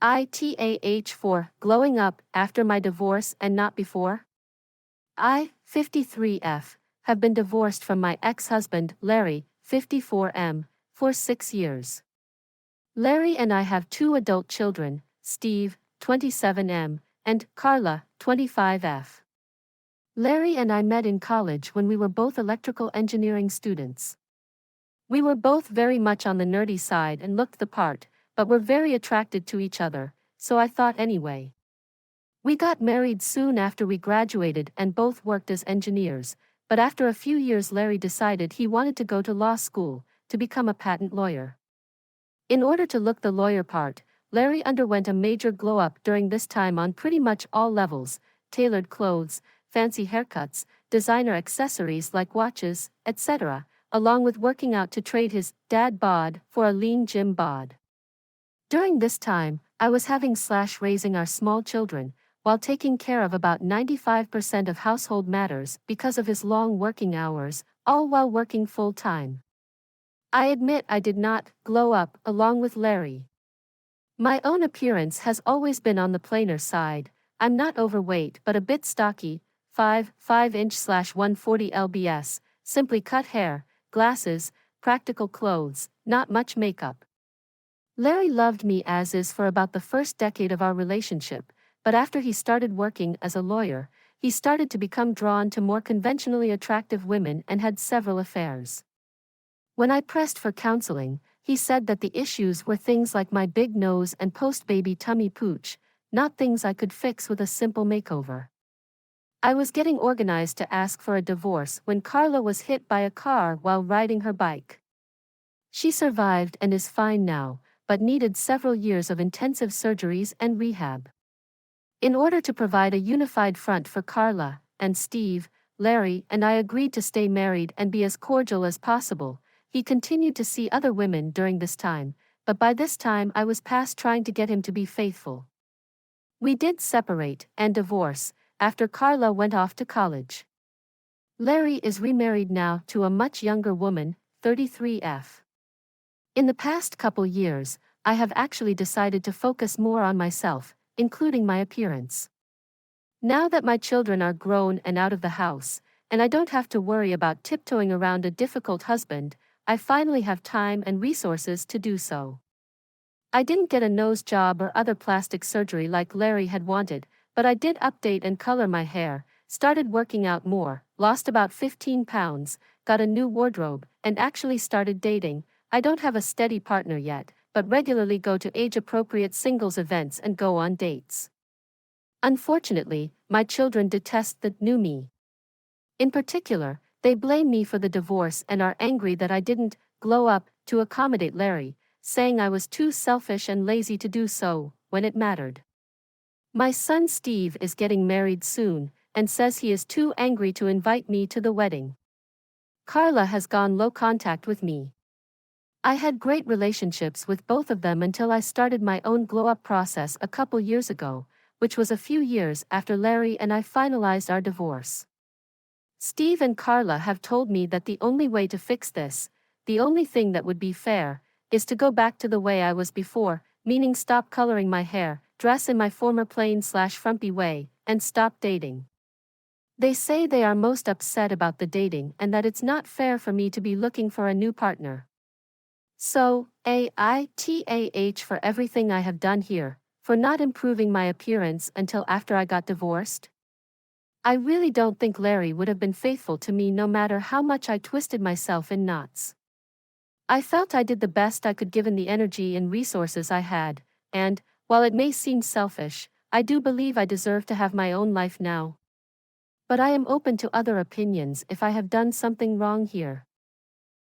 AITAH for glowing up after my divorce and not before? I, 53F, have been divorced from my ex-husband, Larry, 54M, for 6 years. Larry and I have 2 adult children, Steve, 27M, and Carla, 25F. Larry and I met in college when we were both electrical engineering students. We were both very much on the nerdy side and looked the part, but were very attracted to each other, so I thought anyway. We got married soon after we graduated and both worked as engineers, but after a few years Larry decided he wanted to go to law school, to become a patent lawyer. In order to look the lawyer part, Larry underwent a major glow-up during this time on pretty much all levels: tailored clothes, fancy haircuts, designer accessories like watches, etc., along with working out to trade his dad bod for a lean gym bod. During this time, I was raising our small children, while taking care of about 95% of household matters because of his long working hours, all while working full-time. I admit I did not glow up along with Larry. My own appearance has always been on the plainer side. I'm not overweight but a bit stocky, 5'5" / 140 lbs, simply cut hair, glasses, practical clothes, not much makeup. Larry loved me as is for about the first decade of our relationship, but after he started working as a lawyer, he started to become drawn to more conventionally attractive women and had several affairs. When I pressed for counseling, he said that the issues were things like my big nose and post-baby tummy pooch, not things I could fix with a simple makeover. I was getting organized to ask for a divorce when Carla was hit by a car while riding her bike. She survived and is fine now, but needed several years of intensive surgeries and rehab. In order to provide a unified front for Carla and Steve, Larry and I agreed to stay married and be as cordial as possible. He continued to see other women during this time, but by this time I was past trying to get him to be faithful. We did separate and divorce after Carla went off to college. Larry is remarried now to a much younger woman, 33F. In the past couple years, I have actually decided to focus more on myself, including my appearance. Now that my children are grown and out of the house, and I don't have to worry about tiptoeing around a difficult husband, I finally have time and resources to do so. I didn't get a nose job or other plastic surgery like Larry had wanted, but I did update and color my hair, started working out more, lost about 15 pounds, got a new wardrobe, and actually started dating. I don't have a steady partner yet, but regularly go to age-appropriate singles events and go on dates. Unfortunately, my children detest the new me. In particular, they blame me for the divorce and are angry that I didn't glow up to accommodate Larry, saying I was too selfish and lazy to do so when it mattered. My son Steve is getting married soon and says he is too angry to invite me to the wedding. Carla has gone low contact with me. I had great relationships with both of them until I started my own glow-up process a couple years ago, which was a few years after Larry and I finalized our divorce. Steve and Carla have told me that the only way to fix this, the only thing that would be fair, is to go back to the way I was before, meaning stop coloring my hair, dress in my former plain/frumpy way, and stop dating. They say they are most upset about the dating and that it's not fair for me to be looking for a new partner. So, AITAH for everything I have done here, for not improving my appearance until after I got divorced. I really don't think Larry would have been faithful to me no matter how much I twisted myself in knots. I felt I did the best I could given the energy and resources I had, and, while it may seem selfish, I do believe I deserve to have my own life now. But I am open to other opinions if I have done something wrong here.